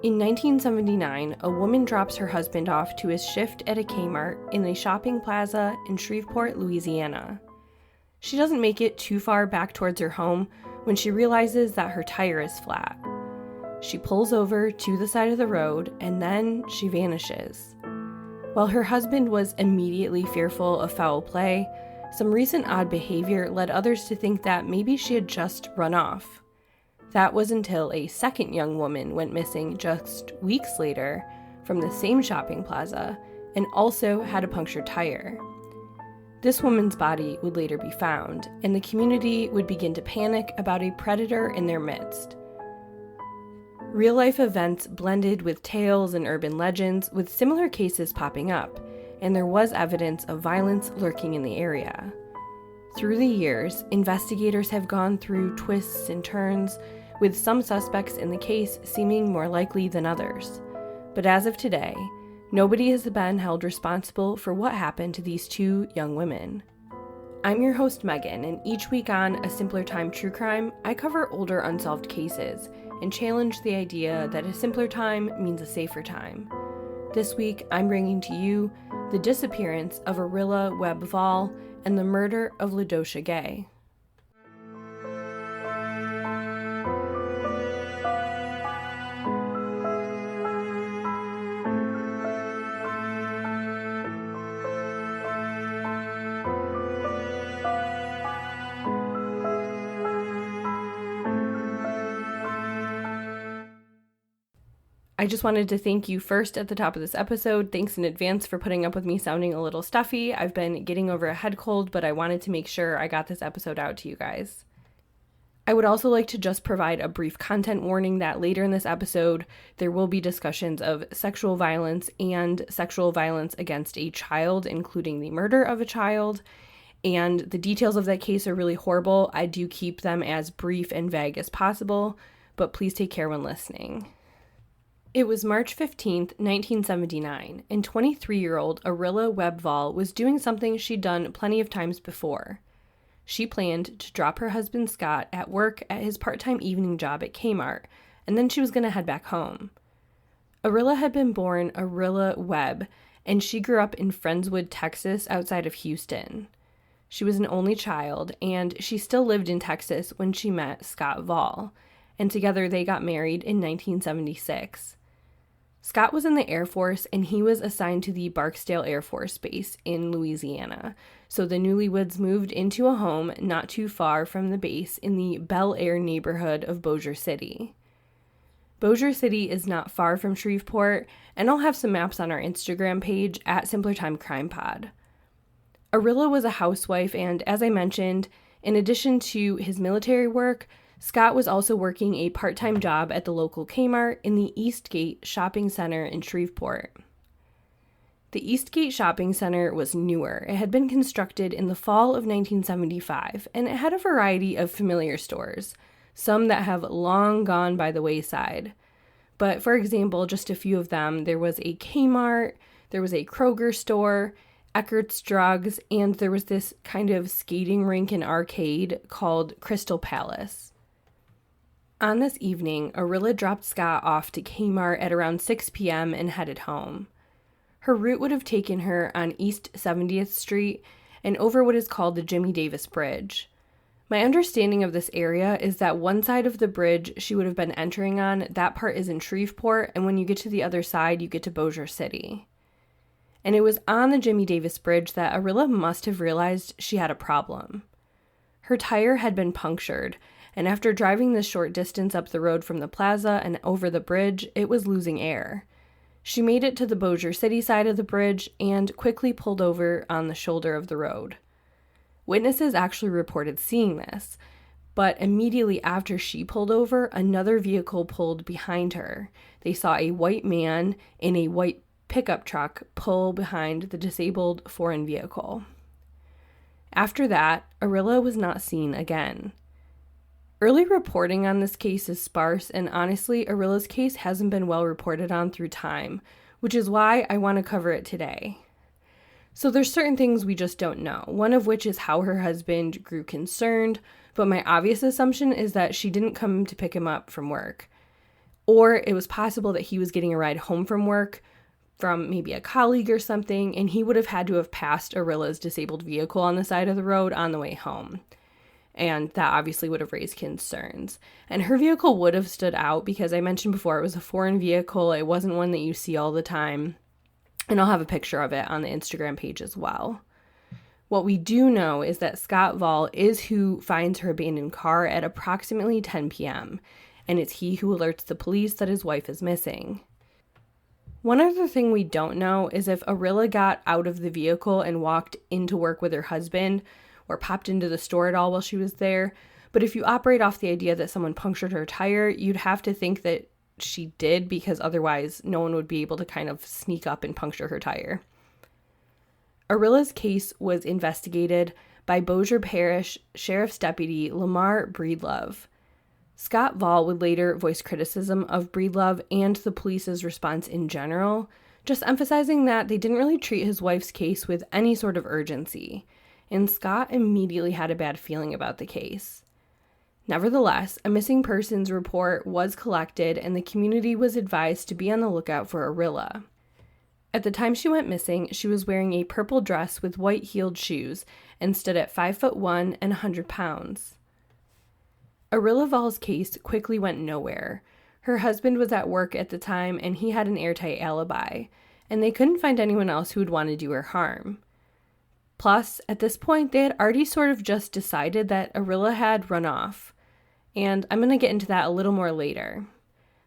In 1979, a woman drops her husband off to his shift at a Kmart in a shopping plaza in Shreveport, Louisiana. She doesn't make it too far back towards her home when she realizes that her tire is flat. She pulls over to the side of the road and then she vanishes. While her husband was immediately fearful of foul play, some recent odd behavior led others to think that maybe she had just run off. That was until a second young woman went missing just weeks later from the same shopping plaza and also had a punctured tire. This woman's body would later be found, and the community would begin to panic about a predator in their midst. Real-life events blended with tales and urban legends, with similar cases popping up, and there was evidence of violence lurking in the area. Through the years, investigators have gone through twists and turns, with some suspects in the case seeming more likely than others. But as of today, nobody has been held responsible for what happened to these two young women. I'm your host, Megan, and each week on A Simpler Time True Crime, I cover older unsolved cases and challenge the idea that a simpler time means a safer time. This week, I'm bringing to you the disappearance of Arrilla Webb Vaul and the murder of LaDosha Gay. I just wanted to thank you first at the top of this episode. Thanks in advance for putting up with me sounding a little stuffy. I've been getting over a head cold, but I wanted to make sure I got this episode out to you guys. I would also like to just provide a brief content warning that later in this episode, there will be discussions of sexual violence and sexual violence against a child, including the murder of a child. And the details of that case are really horrible. I do keep them as brief and vague as possible, but please take care when listening. It was March 15th, 1979, and 23-year-old Arrilla Webb Vaul was doing something she'd done plenty of times before. She planned to drop her husband Scott at work at his part-time evening job at Kmart, and then she was going to head back home. Arrilla had been born Arrilla Webb, and she grew up in Friendswood, Texas, outside of Houston. She was an only child, and she still lived in Texas when she met Scott Vaul, and together they got married in 1976. Scott was in the Air Force, and he was assigned to the Barksdale Air Force Base in Louisiana, so the newlyweds moved into a home not too far from the base in the Bel Air neighborhood of Bossier City. Bossier City is not far from Shreveport, and I'll have some maps on our Instagram page at Simpler Time Crime Pod. Arrilla was a housewife, and as I mentioned, in addition to his military work, Scott was also working a part-time job at the local Kmart in the Eastgate Shopping Center in Shreveport. The Eastgate Shopping Center was newer. It had been constructed in the fall of 1975, and it had a variety of familiar stores, some that have long gone by the wayside. But for example, just a few of them, there was a Kmart, there was a Kroger store, Eckert's Drugs, and there was this kind of skating rink and arcade called Crystal Palace. On this evening, Arrilla dropped Scott off to Kmart at around 6 p.m. and headed home. Her route would have taken her on East 70th Street and over what is called the Jimmy Davis Bridge. My understanding of this area is that one side of the bridge she would have been entering on, that part is in Shreveport, and when you get to the other side, you get to Bossier City. And it was on the Jimmy Davis Bridge that Arrilla must have realized she had a problem. Her tire had been punctured, and after driving this short distance up the road from the plaza and over the bridge, it was losing air. She made it to the Bossier City side of the bridge and quickly pulled over on the shoulder of the road. Witnesses actually reported seeing this, but immediately after she pulled over, another vehicle pulled behind her. They saw a white man in a white pickup truck pull behind the disabled foreign vehicle. After that, Arrilla was not seen again. Early reporting on this case is sparse, and honestly, Arrilla's case hasn't been well reported on through time, which is why I want to cover it today. So there's certain things we just don't know, one of which is how her husband grew concerned, but my obvious assumption is that she didn't come to pick him up from work. Or it was possible that he was getting a ride home from work from maybe a colleague or something, and he would have had to have passed Arrilla's disabled vehicle on the side of the road on the way home. And that obviously would have raised concerns. And her vehicle would have stood out because I mentioned before it was a foreign vehicle. It wasn't one that you see all the time. And I'll have a picture of it on the Instagram page as well. What we do know is that Scott Vaul is who finds her abandoned car at approximately 10 p.m., and it's he who alerts the police that his wife is missing. One other thing we don't know is if Arrilla got out of the vehicle and walked into work with her husband or popped into the store at all while she was there. But if you operate off the idea that someone punctured her tire, you'd have to think that she did, because otherwise no one would be able to kind of sneak up and puncture her tire. Arrilla's case was investigated by Bossier Parish Sheriff's Deputy Lamar Breedlove. Scott Vaul would later voice criticism of Breedlove and the police's response in general, just emphasizing that they didn't really treat his wife's case with any sort of urgency, and Scott immediately had a bad feeling about the case. Nevertheless, a missing persons report was collected and the community was advised to be on the lookout for Arrilla. At the time she went missing, she was wearing a purple dress with white-heeled shoes and stood at 5'1" and 100 pounds. Arrilla Vaul's case quickly went nowhere. Her husband was at work at the time and he had an airtight alibi, and they couldn't find anyone else who would want to do her harm. Plus, at this point, they had already sort of just decided that Arrilla had run off, and I'm going to get into that a little more later.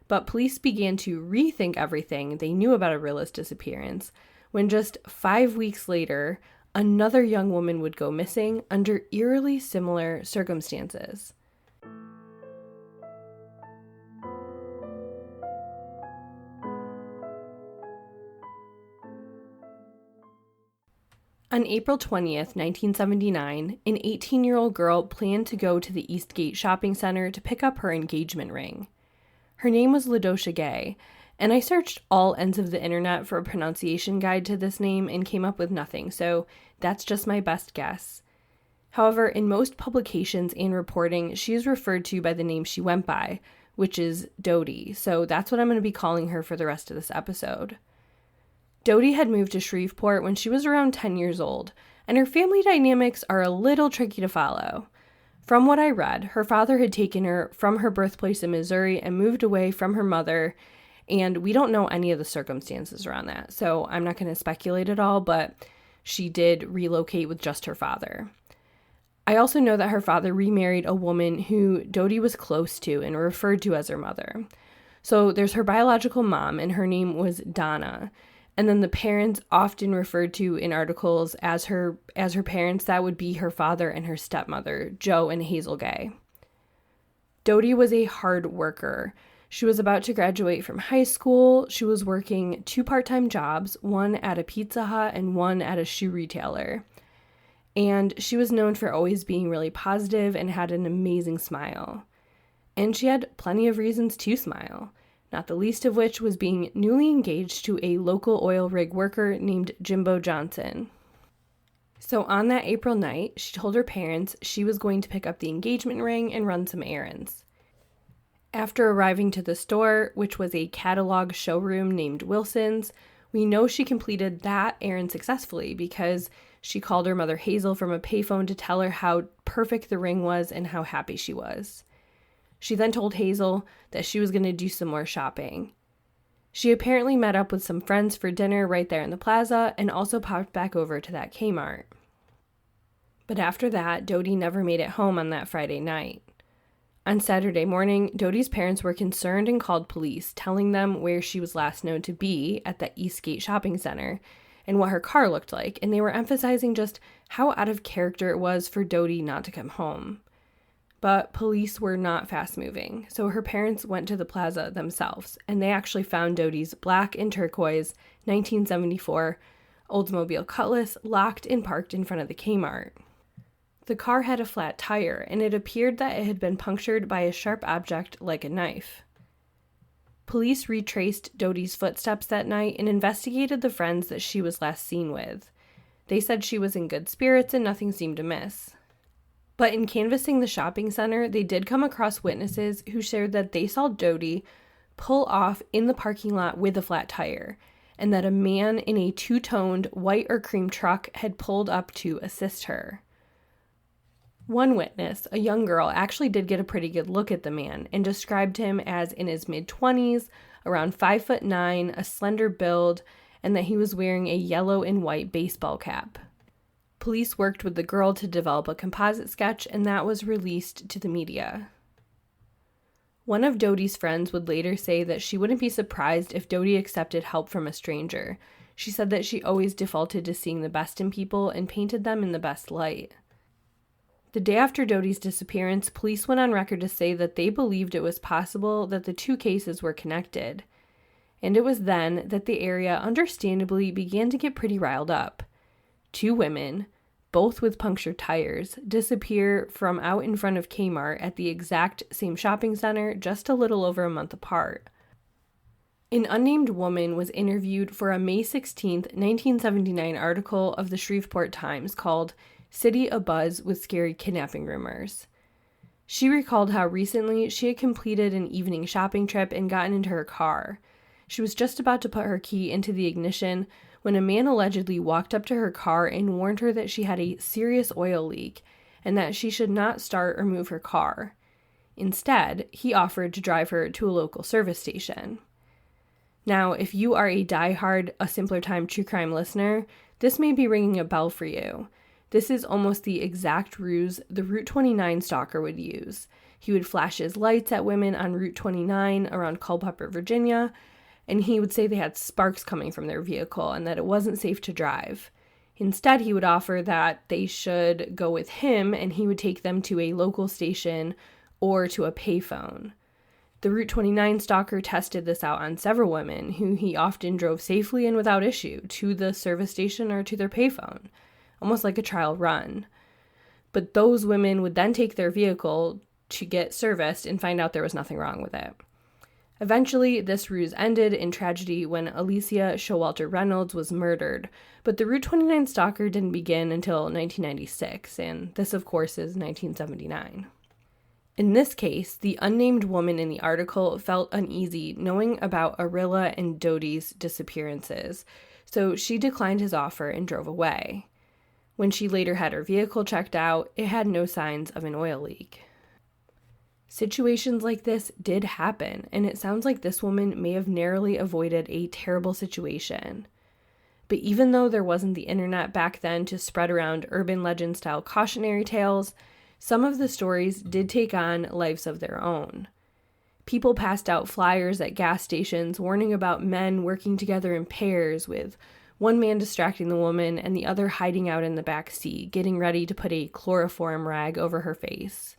But police began to rethink everything they knew about Arrilla's disappearance when just 5 weeks later, another young woman would go missing under eerily similar circumstances. On April 20th, 1979, an 18-year-old girl planned to go to the Eastgate Shopping Center to pick up her engagement ring. Her name was LaDosha Gay, and I searched all ends of the internet for a pronunciation guide to this name and came up with nothing, so that's just my best guess. However, in most publications and reporting, she is referred to by the name she went by, which is Dodie, so that's what I'm going to be calling her for the rest of this episode. Dodie had moved to Shreveport when she was around 10 years old, and her family dynamics are a little tricky to follow. From what I read, her father had taken her from her birthplace in Missouri and moved away from her mother, and we don't know any of the circumstances around that, so I'm not going to speculate at all, but she did relocate with just her father. I also know that her father remarried a woman who Dodie was close to and referred to as her mother. So there's her biological mom, and her name was Donna. And then the parents often referred to in articles as her parents, that would be her father and her stepmother, Joe and Hazel Gay. Dodie was a hard worker. She was about to graduate from high school. She was working 2 part-time jobs, one at a Pizza Hut and one at a shoe retailer. And she was known for always being really positive and had an amazing smile. And she had plenty of reasons to smile, not the least of which was being newly engaged to a local oil rig worker named Jimbo Johnson. So on that April night, she told her parents she was going to pick up the engagement ring and run some errands. After arriving to the store, which was a catalog showroom named Wilson's, we know she completed that errand successfully because she called her mother Hazel from a payphone to tell her how perfect the ring was and how happy she was. She then told Hazel that she was going to do some more shopping. She apparently met up with some friends for dinner right there in the plaza and also popped back over to that Kmart. But after that, Dodie never made it home on that Friday night. On Saturday morning, Dodie's parents were concerned and called police, telling them where she was last known to be at the Eastgate Shopping Center and what her car looked like, and they were emphasizing just how out of character it was for Dodie not to come home. But police were not fast-moving, so her parents went to the plaza themselves, and they actually found Dodie's black and turquoise 1974 Oldsmobile Cutlass locked and parked in front of the Kmart. The car had a flat tire, and it appeared that it had been punctured by a sharp object like a knife. Police retraced Dodie's footsteps that night and investigated the friends that she was last seen with. They said she was in good spirits and nothing seemed amiss. But in canvassing the shopping center, they did come across witnesses who shared that they saw Dodie pull off in the parking lot with a flat tire, and that a man in a two-toned white or cream truck had pulled up to assist her. One witness, a young girl, actually did get a pretty good look at the man and described him as in his mid-20s, around 5'9", a slender build, and that he was wearing a yellow and white baseball cap. Police worked with the girl to develop a composite sketch, and that was released to the media. One of Dodie's friends would later say that she wouldn't be surprised if Dodie accepted help from a stranger. She said that she always defaulted to seeing the best in people and painted them in the best light. The day after Dodie's disappearance, police went on record to say that they believed it was possible that the two cases were connected. And it was then that the area understandably began to get pretty riled up. Two women, both with punctured tires, disappear from out in front of Kmart at the exact same shopping center just a little over a month apart. An unnamed woman was interviewed for a May 16, 1979 article of the Shreveport Times called "City Abuzz with Scary Kidnapping Rumors." She recalled how recently she had completed an evening shopping trip and gotten into her car. She was just about to put her key into the ignition when a man allegedly walked up to her car and warned her that she had a serious oil leak and that she should not start or move her car. Instead, he offered to drive her to a local service station. Now, if you are a diehard A Simpler Time true crime listener, this may be ringing a bell for you. This is almost the exact ruse the Route 29 stalker would use. He would flash his lights at women on Route 29 around Culpeper, Virginia, and he would say they had sparks coming from their vehicle and that it wasn't safe to drive. Instead, he would offer that they should go with him and he would take them to a local station or to a payphone. The Route 29 stalker tested this out on several women who he often drove safely and without issue to the service station or to their payphone, almost like a trial run. But those women would then take their vehicle to get serviced and find out there was nothing wrong with it. Eventually, this ruse ended in tragedy when Alicia Showalter Reynolds was murdered, but the Route 29 stalker didn't begin until 1996, and this, of course, is 1979. In this case, the unnamed woman in the article felt uneasy knowing about Arrilla and Dodie's disappearances, so she declined his offer and drove away. When she later had her vehicle checked out, it had no signs of an oil leak. Situations like this did happen, and it sounds like this woman may have narrowly avoided a terrible situation. But even though there wasn't the internet back then to spread around urban legend-style cautionary tales, some of the stories did take on lives of their own. People passed out flyers at gas stations warning about men working together in pairs, with one man distracting the woman and the other hiding out in the back seat, getting ready to put a chloroform rag over her face.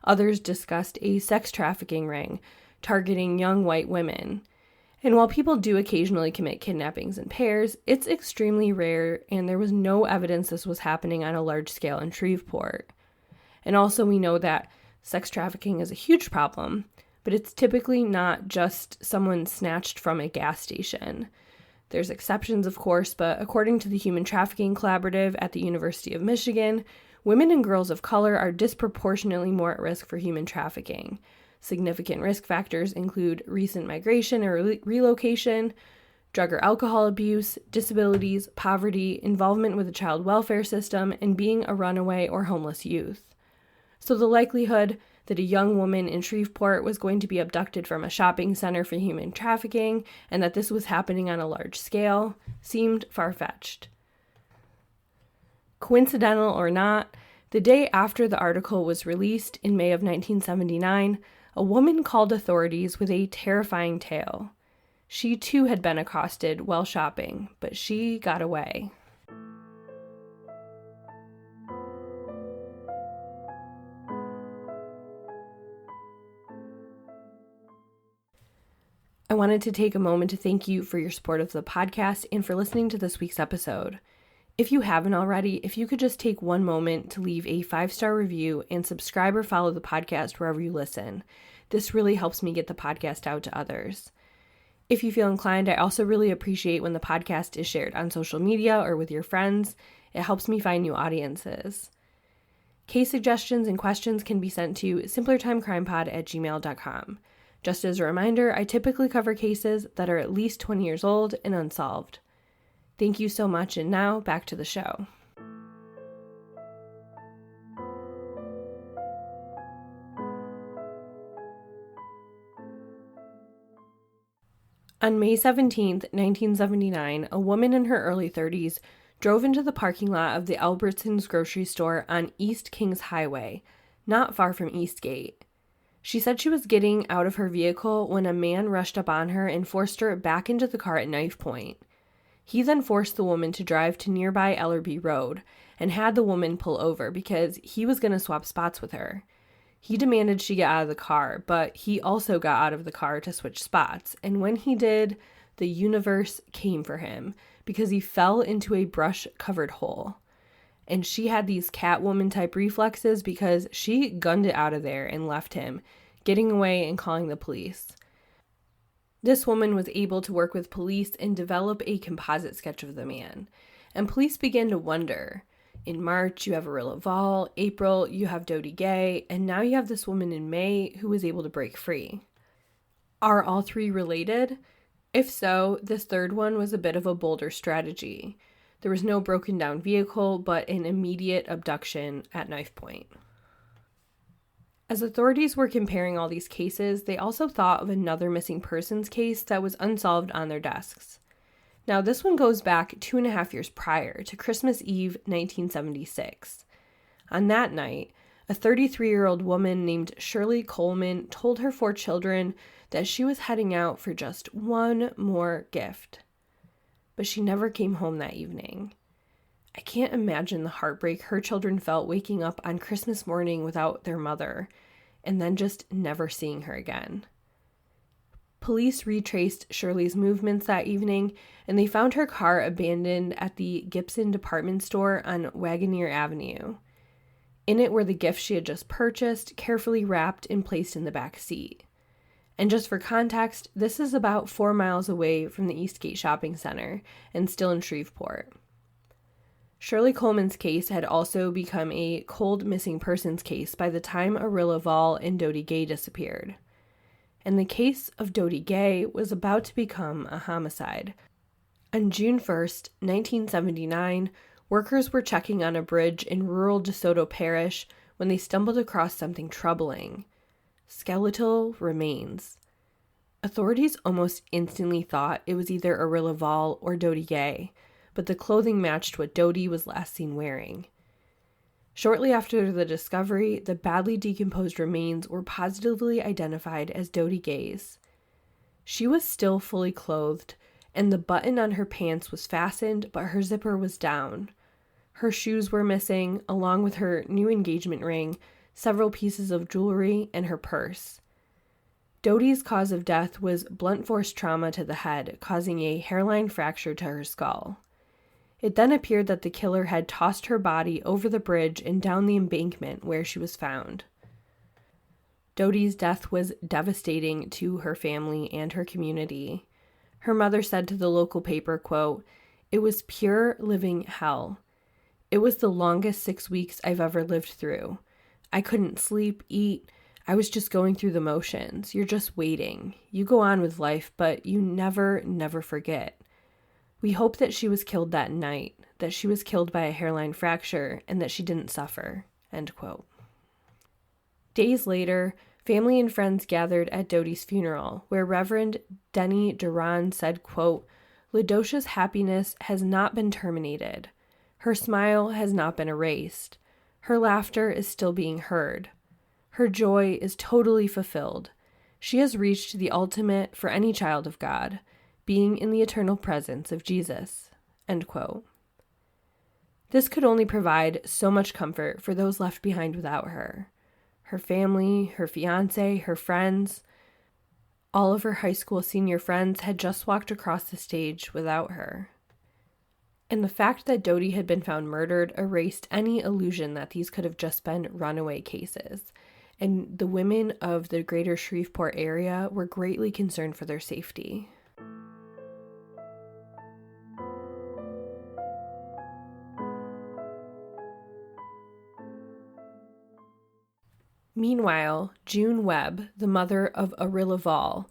Others discussed a sex trafficking ring targeting young white women. And while people do occasionally commit kidnappings in pairs, it's extremely rare, and there was no evidence this was happening on a large scale in Shreveport. And also we know that sex trafficking is a huge problem, but it's typically not just someone snatched from a gas station. There's exceptions, of course, but according to the Human Trafficking Collaborative at the University of Michigan, women and girls of color are disproportionately more at risk for human trafficking. Significant risk factors include recent migration or relocation, drug or alcohol abuse, disabilities, poverty, involvement with the child welfare system, and being a runaway or homeless youth. So the likelihood that a young woman in Shreveport was going to be abducted from a shopping center for human trafficking and that this was happening on a large scale seemed far-fetched. Coincidental or not, the day after the article was released in May of 1979, a woman called authorities with a terrifying tale. She too had been accosted while shopping, but she got away. I wanted to take a moment to thank you for your support of the podcast and for listening to this week's episode. If you haven't already, if you could just take one moment to leave a 5-star review and subscribe or follow the podcast wherever you listen. This really helps me get the podcast out to others. If you feel inclined, I also really appreciate when the podcast is shared on social media or with your friends. It helps me find new audiences. Case suggestions and questions can be sent to simplertimecrimepod@gmail.com. Just as a reminder, I typically cover cases that are at least 20 years old and unsolved. Thank you so much, and now back to the show. On May 17, 1979, a woman in her early 30s drove into the parking lot of the Albertsons grocery store on East Kings Highway, not far from Eastgate. She said she was getting out of her vehicle when a man rushed up on her and forced her back into the car at knife point. He then forced the woman to drive to nearby Ellerby Road and had the woman pull over because he was going to swap spots with her. He demanded she get out of the car, but he also got out of the car to switch spots, and when he did, the universe came for him because he fell into a brush-covered hole. And she had these Catwoman-type reflexes because she gunned it out of there and left him, getting away and calling the police. This woman was able to work with police and develop a composite sketch of the man. And police began to wonder. In March, you have Arrilla Vaul. April, you have Dodie Gay. And now you have this woman in May who was able to break free. Are all three related? If so, this third one was a bit of a bolder strategy. There was no broken down vehicle, but an immediate abduction at knife point. As authorities were comparing all these cases, they also thought of another missing persons case that was unsolved on their desks. Now, this one goes back 2.5 years prior to Christmas Eve, 1976. On that night, a 33-year-old woman named Shirley Coleman told her 4 children that she was heading out for just one more gift. But she never came home that evening. I can't imagine the heartbreak her children felt waking up on Christmas morning without their mother, and then just never seeing her again. Police retraced Shirley's movements that evening, and they found her car abandoned at the Gibson department store on Wagoneer Avenue. In it were the gifts she had just purchased, carefully wrapped and placed in the back seat. And just for context, this is about 4 miles away from the Eastgate Shopping Center and still in Shreveport. Shirley Coleman's case had also become a cold missing persons case by the time Arrilla Vaul and Dodie Gay disappeared. And the case of Dodie Gay was about to become a homicide. On June 1st, 1979, workers were checking on a bridge in rural DeSoto Parish when they stumbled across something troubling. Skeletal remains. Authorities almost instantly thought it was either Arrilla Vaul or Dodie Gay, but the clothing matched what Dodie was last seen wearing. Shortly after the discovery, the badly decomposed remains were positively identified as Dodie Gay's. She was still fully clothed, and the button on her pants was fastened, but her zipper was down. Her shoes were missing, along with her new engagement ring, several pieces of jewelry, and her purse. Dodie's cause of death was blunt force trauma to the head, causing a hairline fracture to her skull. It then appeared that the killer had tossed her body over the bridge and down the embankment where she was found. Dodie's death was devastating to her family and her community. Her mother said to the local paper, quote, "It was pure living hell. It was the longest 6 weeks I've ever lived through. I couldn't sleep, eat. I was just going through the motions. You're just waiting. You go on with life, but you never forget. We hope that she was killed that night, that she was killed by a hairline fracture, and that she didn't suffer." End quote. Days later, family and friends gathered at Dodie's funeral, where Reverend Denny Duran said, quote, "LaDocia's happiness has not been terminated. Her smile has not been erased. Her laughter is still being heard. Her joy is totally fulfilled. She has reached the ultimate for any child of God, being in the eternal presence of Jesus." End quote. This could only provide so much comfort for those left behind without her. Her family, her fiance, her friends. All of her high school senior friends had just walked across the stage without her. And the fact that Dodie had been found murdered erased any illusion that these could have just been runaway cases, and the women of the greater Shreveport area were greatly concerned for their safety. Meanwhile, June Webb, the mother of Arrilla Vaul,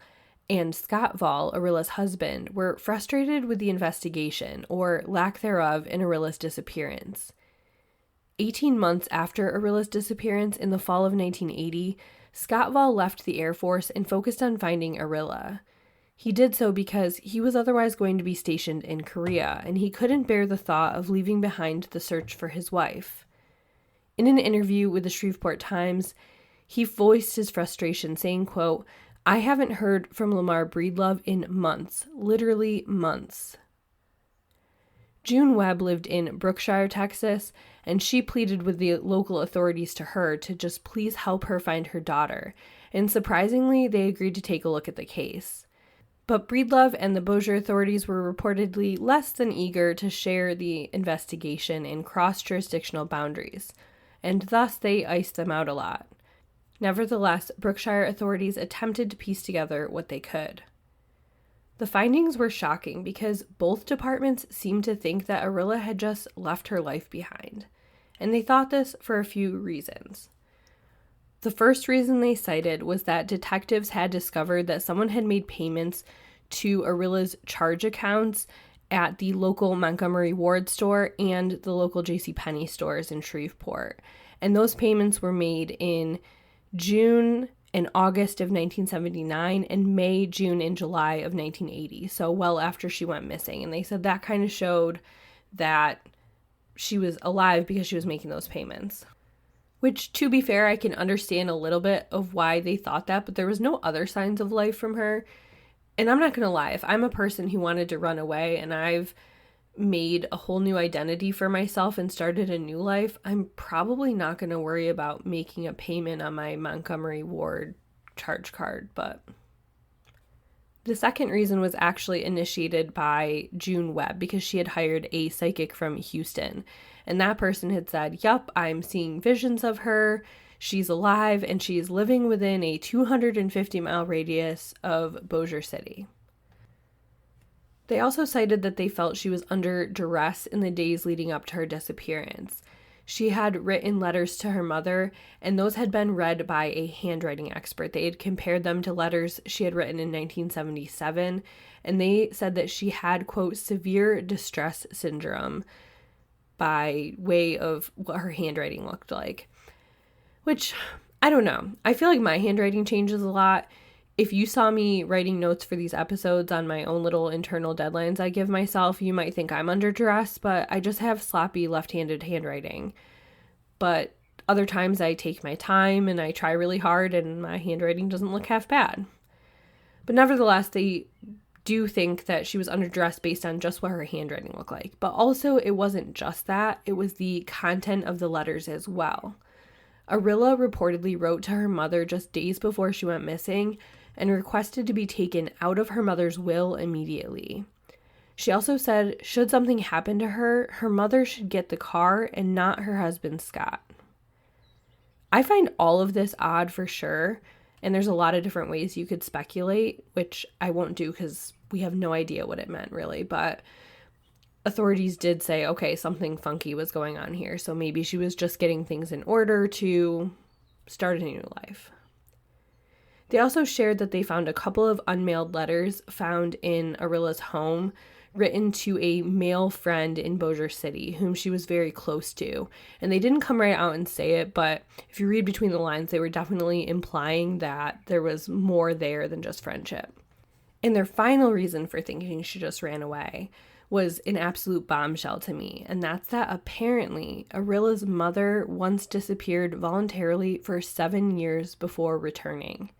and Scott Vaul, Arilla's husband, were frustrated with the investigation, or lack thereof, in Arilla's disappearance. 18 months after Arilla's disappearance in the fall of 1980, Scott Vaul left the Air Force and focused on finding Arrilla. He did so because he was otherwise going to be stationed in Korea, and he couldn't bear the thought of leaving behind the search for his wife. In an interview with the Shreveport Times, he voiced his frustration, saying, quote, "I haven't heard from Lamar Breedlove in months, literally months." June Webb lived in Brookshire, Texas, and she pleaded with the local authorities to her to just please help her find her daughter, and surprisingly, they agreed to take a look at the case. But Breedlove and the Bossier authorities were reportedly less than eager to share the investigation in cross-jurisdictional boundaries, and thus they iced them out a lot. Nevertheless, Brookshire authorities attempted to piece together what they could. The findings were shocking because both departments seemed to think that Arrilla had just left her life behind, and they thought this for a few reasons. The first reason they cited was that detectives had discovered that someone had made payments to Arilla's charge accounts at the local Montgomery Ward store and the local JCPenney stores in Shreveport. And those payments were made in June and August of 1979 and May, June, and July of 1980, so well after she went missing. And they said that kind of showed that she was alive because she was making those payments. Which, to be fair, I can understand a little bit of why they thought that, but there was no other signs of life from her. And I'm not going to lie, if I'm a person who wanted to run away and I've made a whole new identity for myself and started a new life, I'm probably not going to worry about making a payment on my Montgomery Ward charge card. But the second reason was actually initiated by June Webb because she had hired a psychic from Houston. And that person had said, "Yup, I'm seeing visions of her. She's alive and she's living within a 250-mile radius of Bossier City." They also cited that they felt she was under duress in the days leading up to her disappearance. She had written letters to her mother, and those had been read by a handwriting expert. They had compared them to letters she had written in 1977, and they said that she had, quote, severe distress syndrome by way of what her handwriting looked like. Which, I don't know. I feel like my handwriting changes a lot. If you saw me writing notes for these episodes on my own little internal deadlines I give myself, you might think I'm under duress, but I just have sloppy left-handed handwriting. But other times I take my time and I try really hard and my handwriting doesn't look half bad. But nevertheless, they do think that she was under duress based on just what her handwriting looked like. But also, it wasn't just that, it was the content of the letters as well. Arrilla reportedly wrote to her mother just days before she went missing and requested to be taken out of her mother's will immediately. She also said, should something happen to her, her mother should get the car and not her husband, Scott. I find all of this odd for sure, and there's a lot of different ways you could speculate, which I won't do because we have no idea what it meant really, but authorities did say, okay, something funky was going on here, so maybe she was just getting things in order to start a new life. They also shared that they found a couple of unmailed letters found in Arilla's home written to a male friend in Bossier City whom she was very close to. And they didn't come right out and say it, but if you read between the lines, they were definitely implying that there was more there than just friendship. And their final reason for thinking she just ran away was an absolute bombshell to me, and that's that apparently Arilla's mother once disappeared voluntarily for 7 years before returning.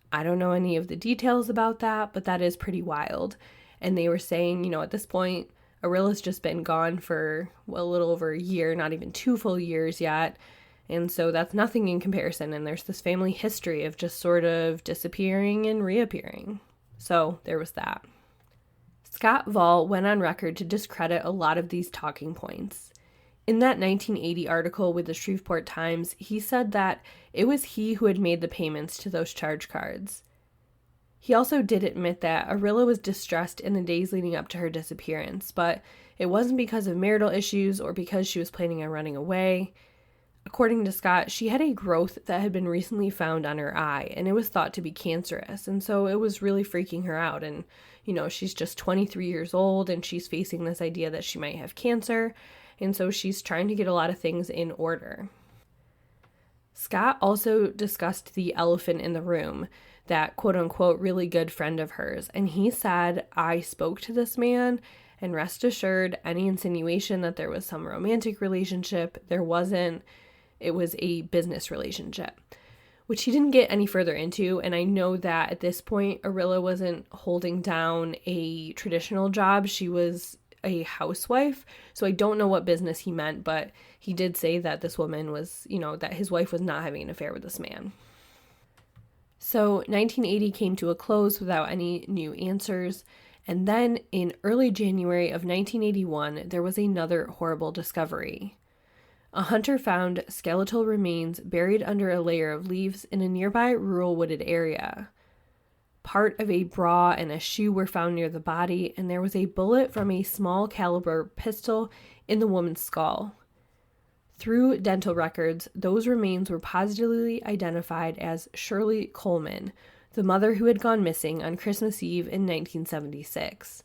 I don't know any of the details about that, but that is pretty wild. And they were saying, at this point, Arilla's just been gone for a little over a year, not even 2 full years yet. And so that's nothing in comparison. And there's this family history of just sort of disappearing and reappearing. So there was that. Scott Vaul went on record to discredit a lot of these talking points. In that 1980 article with the Shreveport Times, he said that it was he who had made the payments to those charge cards. He also did admit that Arrilla was distressed in the days leading up to her disappearance, but it wasn't because of marital issues or because she was planning on running away. According to Scott, she had a growth that had been recently found on her eye, and it was thought to be cancerous, and so it was really freaking her out. And, she's just 23 years old, and she's facing this idea that she might have cancer, and so she's trying to get a lot of things in order. Scott also discussed the elephant in the room, that quote-unquote really good friend of hers, and he said, "I spoke to this man, and rest assured, any insinuation that there was some romantic relationship, there wasn't. It was a business relationship," which he didn't get any further into. And I know that at this point, Arrilla wasn't holding down a traditional job. She was a housewife. So I don't know what business he meant, but he did say that this woman was, that his wife was not having an affair with this man. So 1980 came to a close without any new answers. And then in early January of 1981, there was another horrible discovery. A hunter found skeletal remains buried under a layer of leaves in a nearby rural wooded area. Part of a bra and a shoe were found near the body, and there was a bullet from a small caliber pistol in the woman's skull. Through dental records, those remains were positively identified as Shirley Coleman, the mother who had gone missing on Christmas Eve in 1976.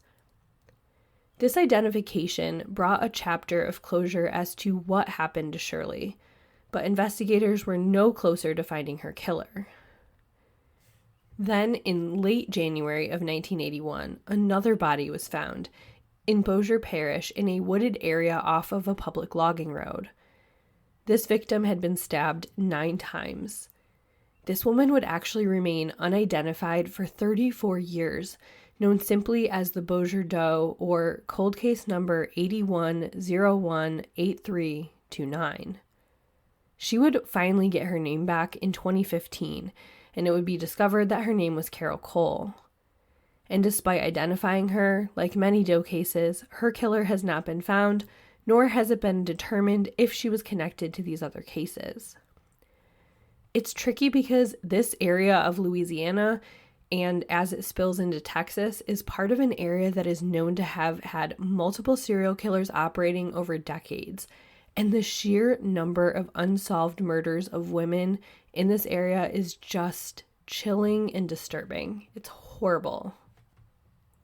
This identification brought a chapter of closure as to what happened to Shirley, but investigators were no closer to finding her killer. Then, in late January of 1981, another body was found in Bossier Parish in a wooded area off of a public logging road. This victim had been stabbed 9 times. This woman would actually remain unidentified for 34 years, known simply as the Bossier Doe, or cold case number 81018329. She would finally get her name back in 2015, and it would be discovered that her name was Carol Cole. And despite identifying her, like many Doe cases, her killer has not been found, nor has it been determined if she was connected to these other cases. It's tricky because this area of Louisiana, and as it spills into Texas, is part of an area that is known to have had multiple serial killers operating over decades. And the sheer number of unsolved murders of women in this area is just chilling and disturbing. It's horrible.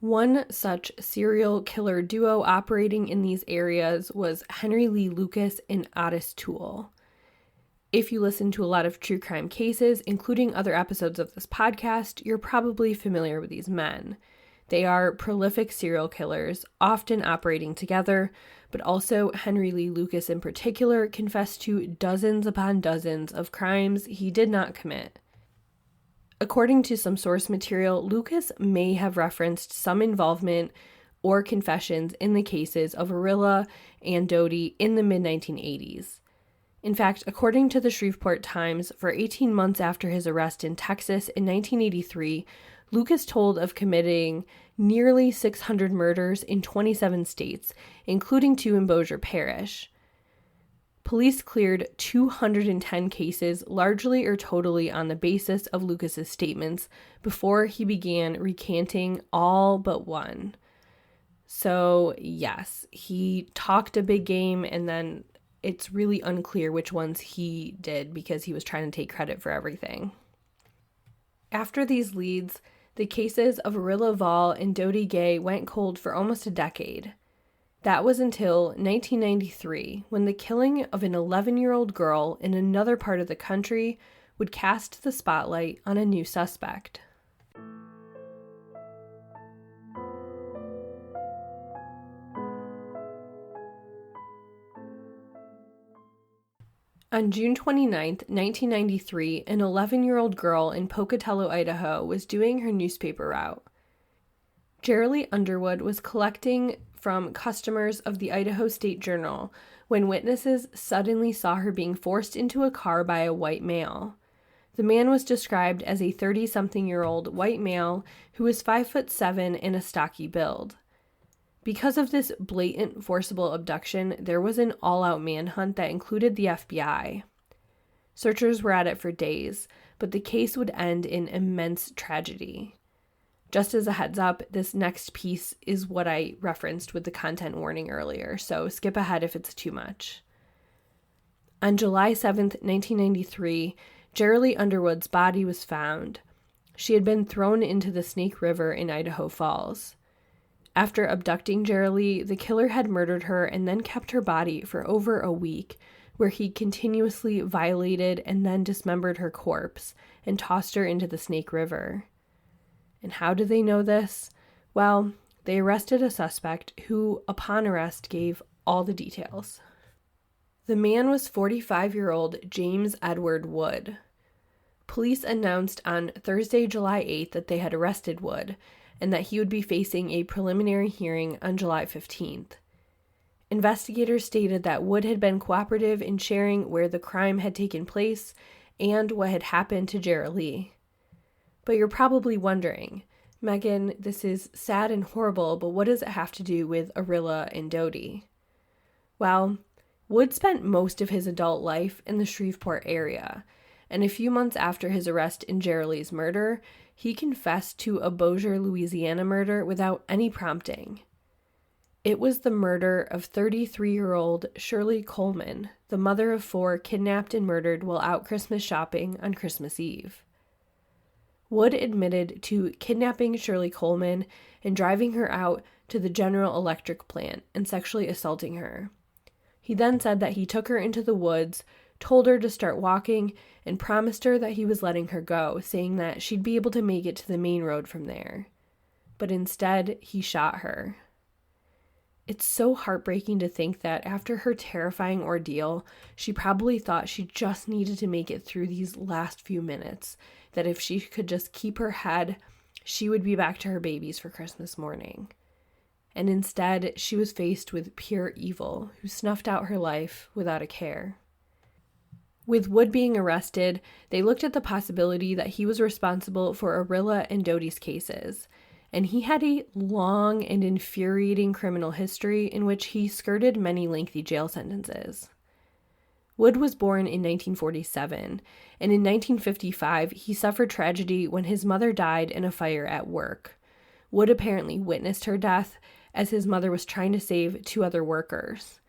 One such serial killer duo operating in these areas was Henry Lee Lucas and Otis Toole. If you listen to a lot of true crime cases, including other episodes of this podcast, you're probably familiar with these men. They are prolific serial killers, often operating together, but also Henry Lee Lucas in particular confessed to dozens upon dozens of crimes he did not commit. According to some source material, Lucas may have referenced some involvement or confessions in the cases of Arrilla and Dodie in the mid-1980s. In fact, according to the Shreveport Times, for 18 months after his arrest in Texas in 1983, Lucas told of committing nearly 600 murders in 27 states, including 2 in Bossier Parish. Police cleared 210 cases, largely or totally on the basis of Lucas's statements, before he began recanting all but one. So, yes, he talked a big game, and then it's really unclear which ones he did because he was trying to take credit for everything. After these leads, the cases of Arrilla, Vaul, and Dodie Gay went cold for almost a decade. That was until 1993, when the killing of an 11-year-old girl in another part of the country would cast the spotlight on a new suspect. On June 29, 1993, an 11-year-old girl in Pocatello, Idaho, was doing her newspaper route. Jerilee Underwood was collecting from customers of the Idaho State Journal when witnesses suddenly saw her being forced into a car by a white male. The man was described as a 30-something-year-old white male who was 5'7" and a stocky build. Because of this blatant forcible abduction, there was an all-out manhunt that included the FBI. Searchers were at it for days, but the case would end in immense tragedy. Just as a heads up, this next piece is what I referenced with the content warning earlier, so skip ahead if it's too much. On July 7th, 1993, Jerilee Underwood's body was found. She had been thrown into the Snake River in Idaho Falls. After abducting Jerilee, the killer had murdered her and then kept her body for over a week, where he continuously violated and then dismembered her corpse and tossed her into the Snake River. And how did they know this? Well, they arrested a suspect who, upon arrest, gave all the details. The man was 45-year-old James Edward Wood. Police announced on Thursday, July 8th that they had arrested Wood and that he would be facing a preliminary hearing on July 15th. Investigators stated that Wood had been cooperative in sharing where the crime had taken place and what had happened to Jerilee. But you're probably wondering, Megan, this is sad and horrible, but what does it have to do with Arrilla and Dodie? Well, Wood spent most of his adult life in the Shreveport area, and a few months after his arrest in Jerilee's murder, he confessed to a Bossier, Louisiana murder without any prompting. It was the murder of 33-year-old Shirley Coleman, the mother of 4 kidnapped and murdered while out Christmas shopping on Christmas Eve. Wood admitted to kidnapping Shirley Coleman and driving her out to the General Electric plant and sexually assaulting her. He then said that he took her into the woods, told her to start walking, and promised her that he was letting her go, saying that she'd be able to make it to the main road from there. But instead, he shot her. It's so heartbreaking to think that after her terrifying ordeal, she probably thought she just needed to make it through these last few minutes, that if she could just keep her head, she would be back to her babies for Christmas morning. And instead, she was faced with pure evil, who snuffed out her life without a care. With Wood being arrested, they looked at the possibility that he was responsible for Arrilla and Dodie's cases, and he had a long and infuriating criminal history in which he skirted many lengthy jail sentences. Wood was born in 1947, and in 1955 he suffered tragedy when his mother died in a fire at work. Wood apparently witnessed her death as his mother was trying to save 2 other workers.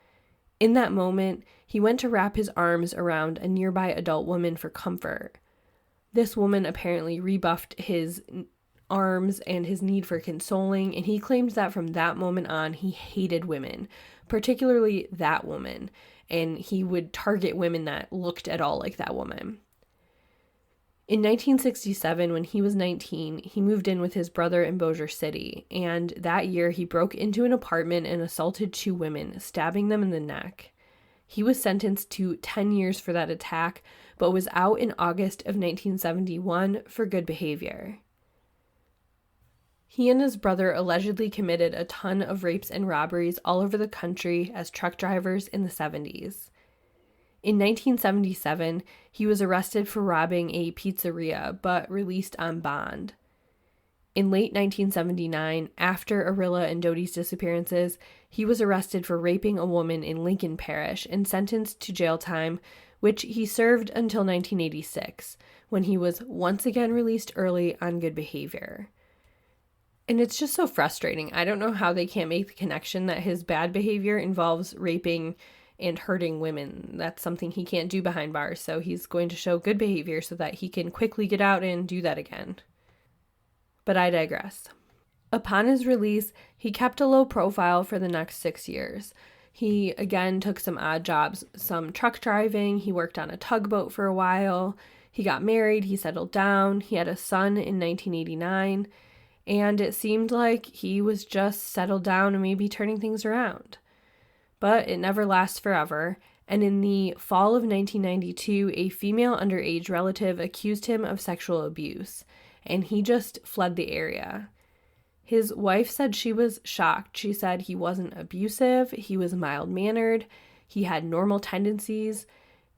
In that moment, he went to wrap his arms around a nearby adult woman for comfort. This woman apparently rebuffed his arms and his need for consoling, and he claimed that from that moment on, he hated women, particularly that woman, and he would target women that looked at all like that woman. In 1967, when he was 19, he moved in with his brother in Bossier City, and that year he broke into an apartment and assaulted 2 women, stabbing them in the neck. He was sentenced to 10 years for that attack, but was out in August of 1971 for good behavior. He and his brother allegedly committed a ton of rapes and robberies all over the country as truck drivers in the 70s. In 1977, he was arrested for robbing a pizzeria, but released on bond. In late 1979, after Arrilla and Dodie's disappearances, he was arrested for raping a woman in Lincoln Parish and sentenced to jail time, which he served until 1986, when he was once again released early on good behavior. And it's just so frustrating. I don't know how they can't make the connection that his bad behavior involves raping and hurting women. That's something he can't do behind bars, so he's going to show good behavior so that he can quickly get out and do that again. But I digress. Upon his release, he kept a low profile for the next 6 years. He again took some odd jobs, some truck driving, he worked on a tugboat for a while, he got married, he settled down, he had a son in 1989, and it seemed like he was just settled down and maybe turning things around. But it never lasts forever, and in the fall of 1992, a female underage relative accused him of sexual abuse, and he just fled the area. His wife said she was shocked. She said he wasn't abusive, he was mild-mannered, he had normal tendencies,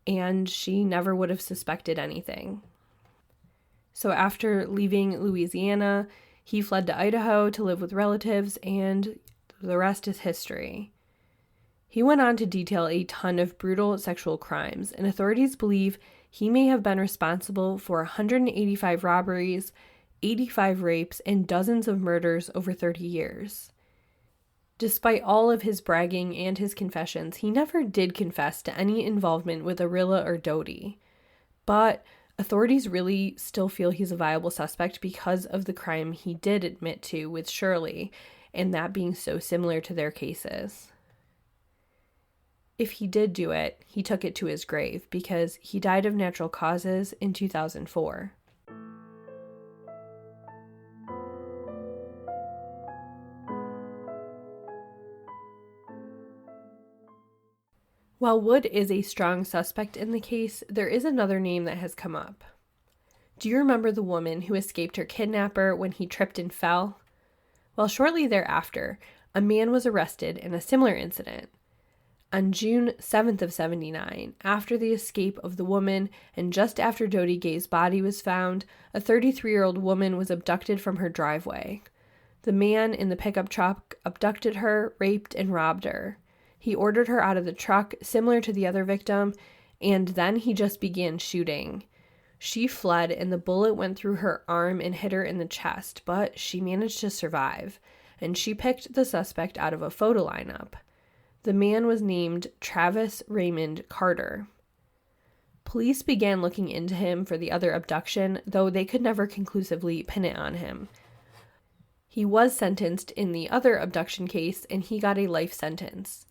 and she never would have suspected anything. So after leaving Louisiana, he fled to Idaho to live with relatives, and the rest is history. He went on to detail a ton of brutal sexual crimes, and authorities believe he may have been responsible for 185 robberies, 85 rapes, and dozens of murders over 30 years. Despite all of his bragging and his confessions, he never did confess to any involvement with Arrilla or Dodie. But authorities really still feel he's a viable suspect because of the crime he did admit to with Shirley, and that being so similar to their cases. If he did do it, he took it to his grave because he died of natural causes in 2004. While Wood is a strong suspect in the case, there is another name that has come up. Do you remember the woman who escaped her kidnapper when he tripped and fell? Well, shortly thereafter, a man was arrested in a similar incident. On June 7th of 79, after the escape of the woman and just after Dodie Gay's body was found, a 33-year-old woman was abducted from her driveway. The man in the pickup truck abducted her, raped, and robbed her. He ordered her out of the truck, similar to the other victim, and then he just began shooting. She fled, and the bullet went through her arm and hit her in the chest, but she managed to survive, and she picked the suspect out of a photo lineup. The man was named Travis Raymond Carter. Police began looking into him for the other abduction, though they could never conclusively pin it on him. He was sentenced in the other abduction case, and he got a life sentence.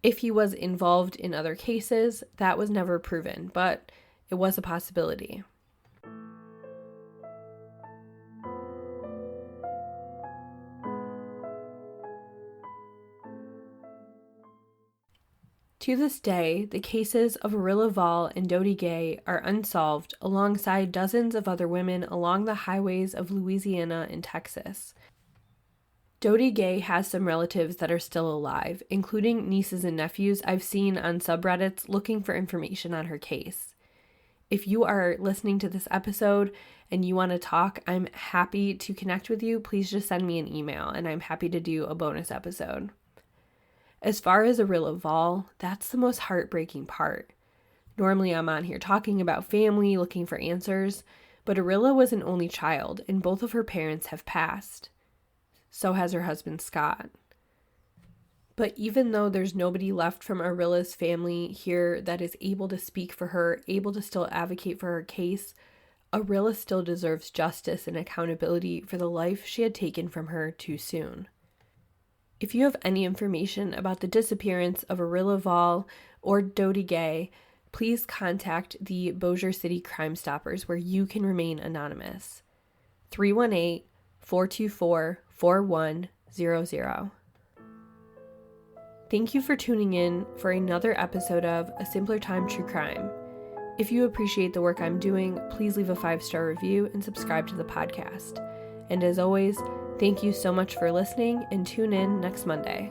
If he was involved in other cases, that was never proven, but it was a possibility. To this day, the cases of Arrilla Vaul and Dodie Gay are unsolved alongside dozens of other women along the highways of Louisiana and Texas. Dodie Gay has some relatives that are still alive, including nieces and nephews I've seen on subreddits looking for information on her case. If you are listening to this episode and you want to talk, I'm happy to connect with you. Please just send me an email and I'm happy to do a bonus episode. As far as Arrilla Vaul, that's the most heartbreaking part. Normally I'm on here talking about family, looking for answers, but Arrilla was an only child and both of her parents have passed. So has her husband, Scott. But even though there's nobody left from Arrilla's family here that is able to speak for her, able to still advocate for her case, Arrilla still deserves justice and accountability for the life she had taken from her too soon. If you have any information about the disappearance of Arrilla Vaul or Dodie Gay, please contact the Bossier City Crime Stoppers where you can remain anonymous. 318-424-4100. Thank you for tuning in for another episode of A Simpler Time True Crime. If you appreciate the work I'm doing, please leave a 5-star review and subscribe to the podcast. And as always, thank you so much for listening and tune in next Monday.